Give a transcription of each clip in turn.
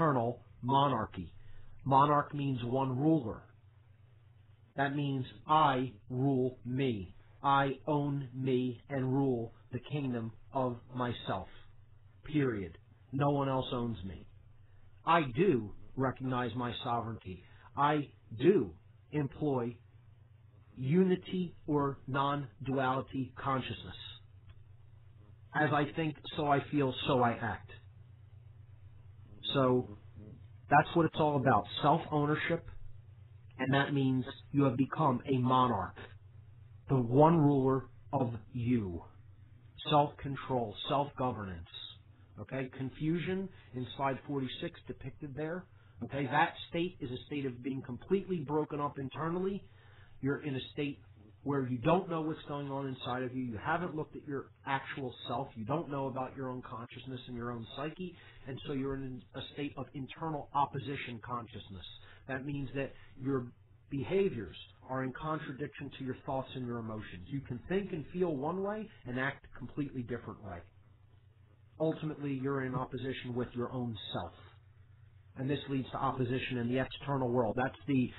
eternal monarchy. Monarch means one ruler. That means I rule me. I own me and rule the kingdom of myself. Period. No one else owns me. I do recognize my sovereignty. I do employ unity or non-duality consciousness. As I think, so I feel, so I act. So that's what it's all about, self-ownership, and that means you have become a monarch, the one ruler of you. Self-control, self-governance. Okay, confusion in slide 46 depicted there. Okay, that state is a state of being completely broken up internally. You're in a state where you don't know what's going on inside of you. You haven't looked at your actual self. You don't know about your own consciousness and your own psyche. And so you're in a state of internal opposition consciousness. That means that your behaviors are in contradiction to your thoughts and your emotions. You can think and feel one way and act a completely different way. Ultimately, you're in opposition with your own self. And this leads to opposition in the external world. That's the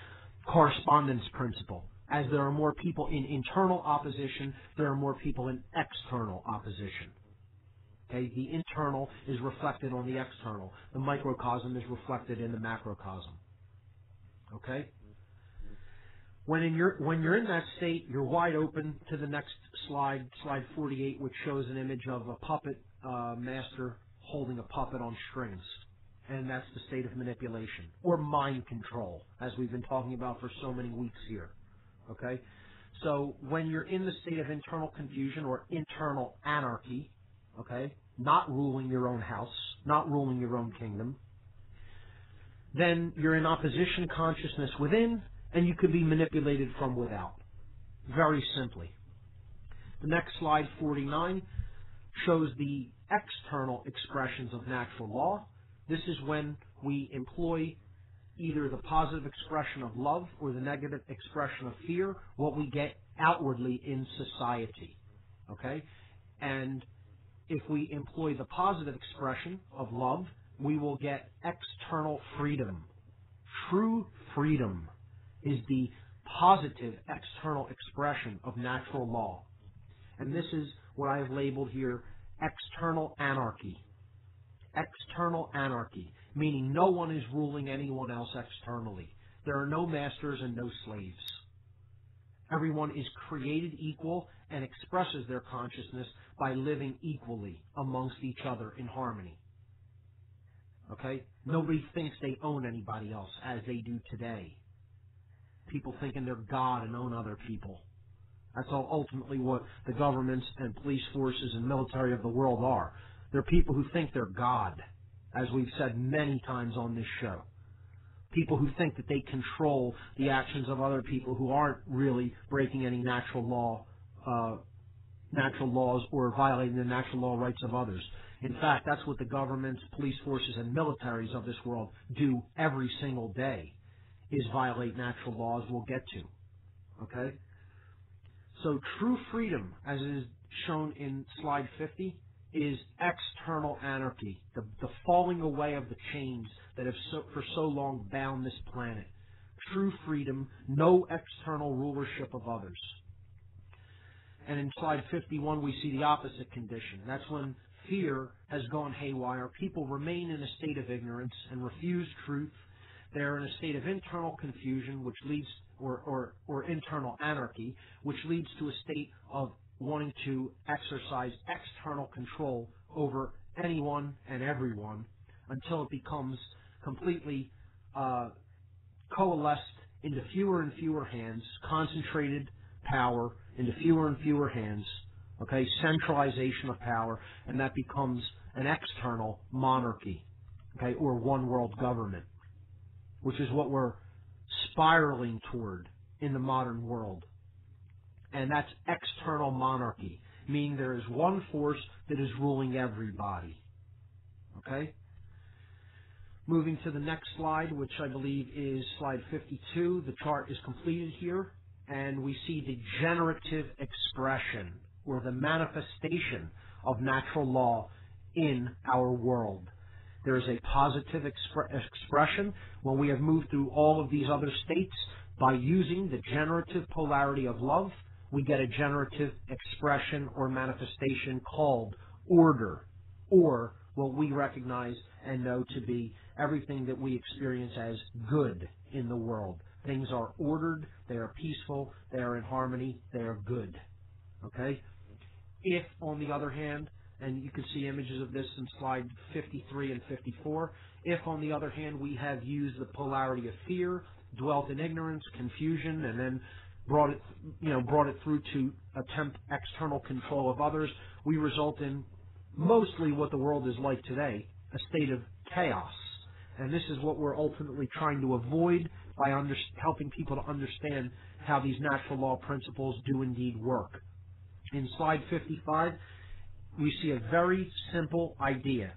correspondence principle. As there are more people in internal opposition, there are more people in external opposition. Okay? The internal is reflected on the external. The microcosm is reflected in the macrocosm. Okay? When you're in that state, you're wide open to the next slide, slide 48, which shows an image of a puppet master holding a puppet on strings. And that's the state of manipulation, or mind control, as we've been talking about for so many weeks here. Okay? So when you're in the state of internal confusion or internal anarchy, okay, not ruling your own house, not ruling your own kingdom, then you're in opposition consciousness within, and you could be manipulated from without. Very simply. The next slide, 49, shows the external expressions of natural law. This is when we employ either the positive expression of love or the negative expression of fear, what we get outwardly in society. Okay? And if we employ the positive expression of love, we will get external freedom. True freedom is the positive external expression of natural law. And this is what I have labeled here external anarchy. External anarchy, meaning no one is ruling anyone else externally. There are no masters and no slaves. Everyone is created equal and expresses their consciousness by living equally amongst each other in harmony. Okay? Nobody thinks they own anybody else as they do today. People thinking they're God and own other people. That's ultimately what the governments and police forces and military of the world are. They're people who think they're God, as we've said many times on this show. People who think that they control the actions of other people who aren't really breaking any natural laws or violating the natural law rights of others. In fact, that's what the governments, police forces, and militaries of this world do every single day, is violate natural laws we'll get to. Okay? So true freedom, as is shown in slide 50, is external anarchy, the falling away of the chains that have for so long bound this planet. True freedom, no external rulership of others. And in slide 51, we see the opposite condition. That's when fear has gone haywire. People remain in a state of ignorance and refuse truth. They're in a state of internal confusion, which leads, or internal anarchy, which leads to a state of wanting to exercise external control over anyone and everyone until it becomes completely coalesced into fewer and fewer hands, concentrated power into fewer and fewer hands, okay, centralization of power, and that becomes an external monarchy, okay, or one world government, which is what we're spiraling toward in the modern world. And that's external monarchy, meaning there is one force that is ruling everybody. Okay? Moving to the next slide, which I believe is slide 52. The chart is completed here, and we see the generative expression, or the manifestation of natural law in our world. There is a positive expression when we have moved through all of these other states. By using the generative polarity of love, we get a generative expression or manifestation called order, or what we recognize and know to be everything that we experience as good in the world. Things are ordered, they are peaceful, they are in harmony, they are good. Okay? If, on the other hand, and you can see images of this in slide 53 and 54, if, on the other hand, we have used the polarity of fear, dwelt in ignorance, confusion, and then brought it through to attempt external control of others, we result in mostly what the world is like today, a state of chaos. And this is what we're ultimately trying to avoid by helping people to understand how these natural law principles do indeed work. In slide 55, we see a very simple idea.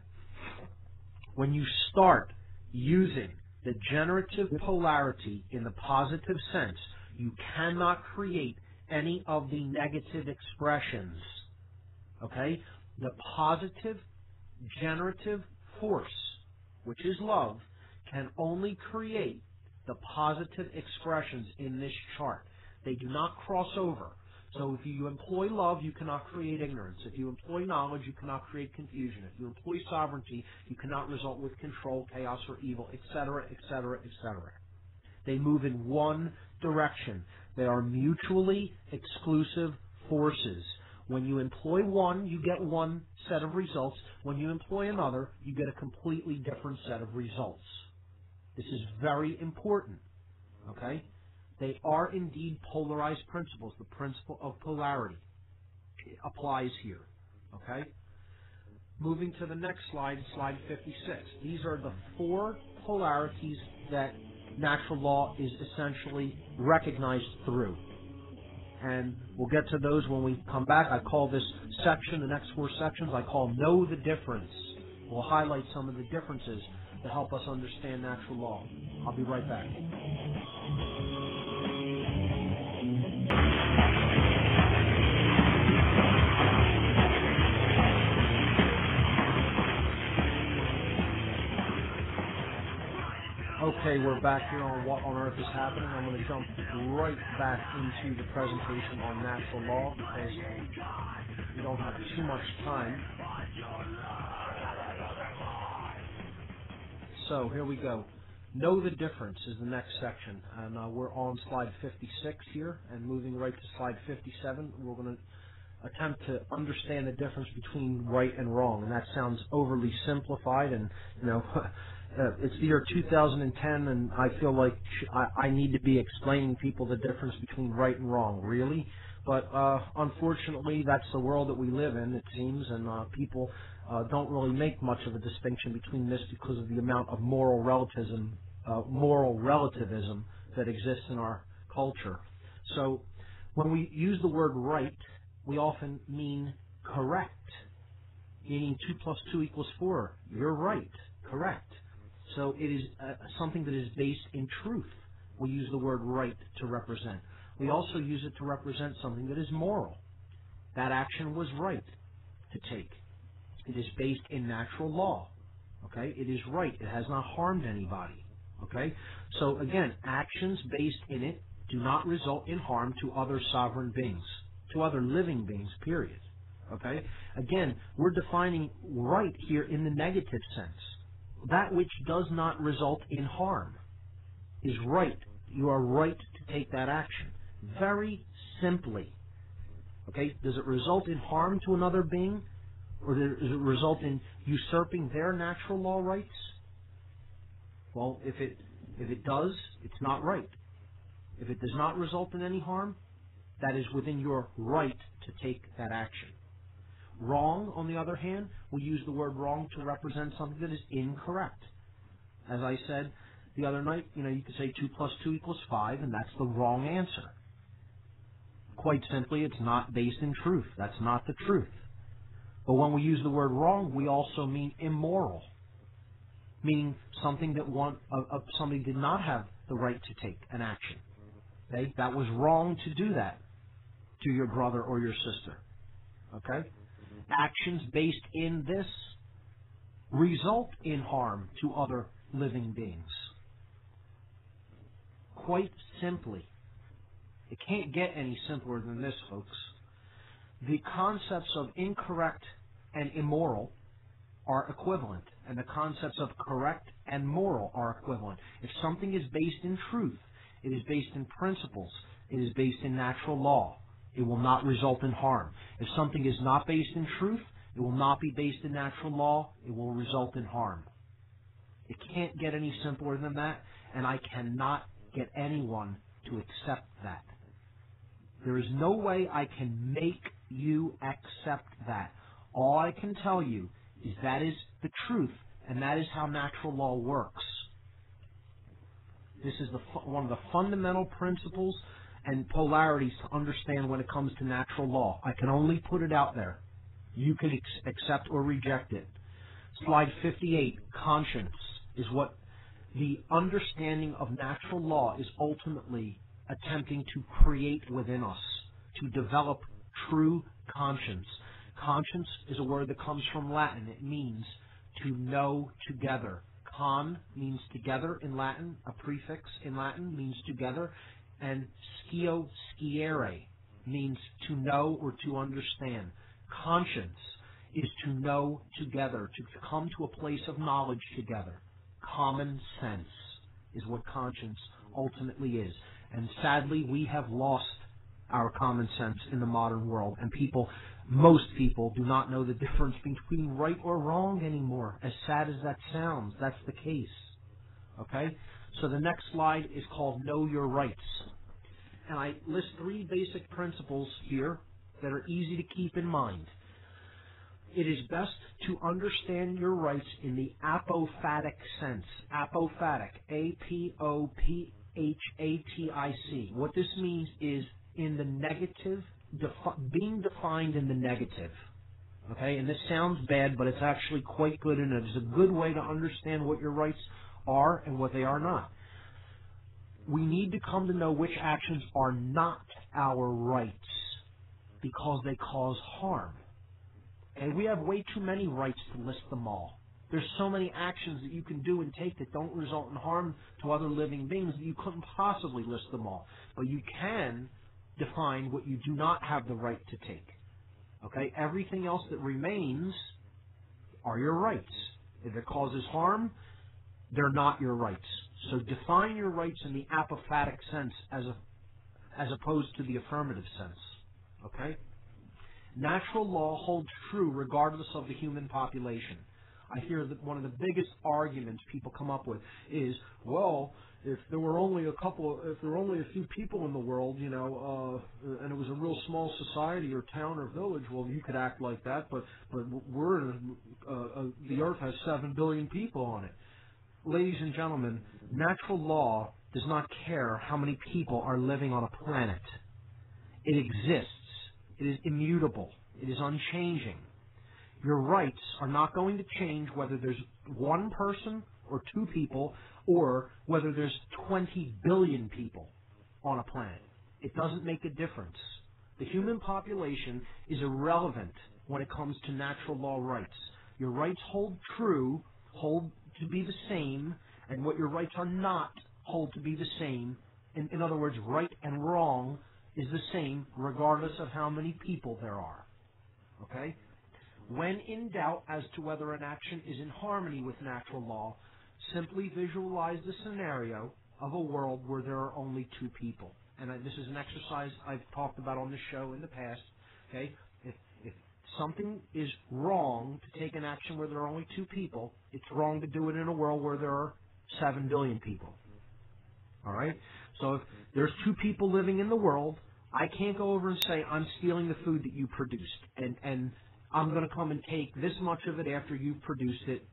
When you start using the generative polarity in the positive sense, you cannot create any of the negative expressions. Okay? The positive generative force, which is love, can only create the positive expressions in this chart. They do not cross over. So if you employ love, you cannot create ignorance. If you employ knowledge, you cannot create confusion. If you employ sovereignty, you cannot result with control, chaos, or evil, etc., etc., etc. They move in one direction. They are mutually exclusive forces. When you employ one, you get one set of results. When you employ another, you get a completely different set of results. This is very important. Okay? They are indeed polarized principles. The principle of polarity applies here. Okay? Moving to the next slide, slide 56. These are the four polarities that natural law is essentially recognized through. And we'll get to those when we come back. I call this section, the next four sections, I call Know the Difference. We'll highlight some of the differences to help us understand natural law. I'll be right back. Okay, we're back here on What on Earth is Happening. I'm going to jump right back into the presentation on natural law because we don't have too much time. So here we go. Know the Difference is the next section. And we're on slide 56 here and moving right to slide 57. We're going to attempt to understand the difference between right and wrong. And that sounds overly simplified and, it's the year 2010, and I feel like I need to be explaining people the difference between right and wrong, really. But unfortunately, that's the world that we live in, it seems, and people don't really make much of a distinction between this because of the amount of moral relativism that exists in our culture. So when we use the word right, we often mean correct, meaning 2 plus 2 equals 4. You're right, correct. So it is something that is based in truth. We use the word right to represent. We also use it to represent something that is moral. That action was right to take. It is based in natural law. Okay? It is right. It has not harmed anybody. Okay? So again, actions based in it do not result in harm to other sovereign beings, to other living beings, period. Okay? Again, we're defining right here in the negative sense. That which does not result in harm is right. You are right to take that action. Very simply. Okay? Does it result in harm to another being? Or does it result in usurping their natural law rights? Well, if it does, it's not right. If it does not result in any harm, that is within your right to take that action. Wrong, on the other hand, we use the word wrong to represent something that is incorrect. As I said the other night, you could say 2 plus 2 equals 5, and that's the wrong answer. Quite simply, it's not based in truth. That's not the truth. But when we use the word wrong, we also mean immoral, meaning something that somebody did not have the right to take an action. Okay? That was wrong to do that to your brother or your sister. Okay? Actions based in this result in harm to other living beings. Quite simply. It can't get any simpler than this, folks. The concepts of incorrect and immoral are equivalent, and the concepts of correct and moral are equivalent. If something is based in truth, it is based in principles, it is based in natural law, it will not result in harm. If something is not based in truth, it will not be based in natural law, it will result in harm. It can't get any simpler than that, and I cannot get anyone to accept that. There is no way I can make you accept that. All I can tell you is that is the truth, and that is how natural law works. This is one of the fundamental principles and polarities to understand when it comes to natural law. I can only put it out there. You can accept or reject it. Slide 58, conscience, is what the understanding of natural law is ultimately attempting to create within us, to develop true conscience. Conscience is a word that comes from Latin. It means to know together. Con means together in Latin. A prefix in Latin means together. And scio, sciere, means to know or to understand. Conscience is to know together, to come to a place of knowledge together. Common sense is what conscience ultimately is. And sadly, we have lost our common sense in the modern world. And most people do not know the difference between right or wrong anymore. As sad as that sounds, that's the case. Okay? So the next slide is called Know Your Rights. And I list 3 basic principles here that are easy to keep in mind. It is best to understand your rights in the apophatic sense. Apophatic, A-P-O-P-H-A-T-I-C. What this means is in the negative, being defined in the negative. Okay, and this sounds bad, but it's actually quite good, and it is a good way to understand what your rights are and what they are not. We need to come to know which actions are not our rights because they cause harm. And we have way too many rights to list them all. There's so many actions that you can do and take that don't result in harm to other living beings that you couldn't possibly list them all. But you can define what you do not have the right to take. Okay? Everything else that remains are your rights. If it causes harm, they're not your rights. So define your rights in the apophatic sense as opposed to the affirmative sense. Okay? Natural law holds true regardless of the human population. I hear that one of the biggest arguments people come up with is, well, if there were only a few people in the world, and it was a real small society or town or village, well, you could act like that, but the Earth has 7 billion people on it. Ladies and gentlemen, natural law does not care how many people are living on a planet. It exists. It is immutable. It is unchanging. Your rights are not going to change whether there's 1 person or 2 people or whether there's 20 billion people on a planet. It doesn't make a difference. The human population is irrelevant when it comes to natural law rights. Your rights hold true, hold to be the same, and what your rights are not hold to be the same. In other words, right and wrong is the same regardless of how many people there are. Okay? When in doubt as to whether an action is in harmony with natural law, simply visualize the scenario of a world where there are only 2 people. And this is an exercise I've talked about on this show in the past. Okay? If something is wrong to take an action where there are only 2 people, it's wrong to do it in a world where there are 7 billion people. All right? So if there's 2 people living in the world, I can't go over and say, I'm stealing the food that you produced, and I'm going to come and take this much of it after you've produced it.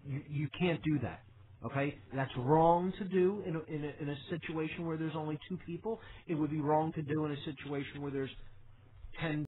You can't do that. Okay? That's wrong to do in a situation where there's only 2 people. It would be wrong to do in a situation where there's 10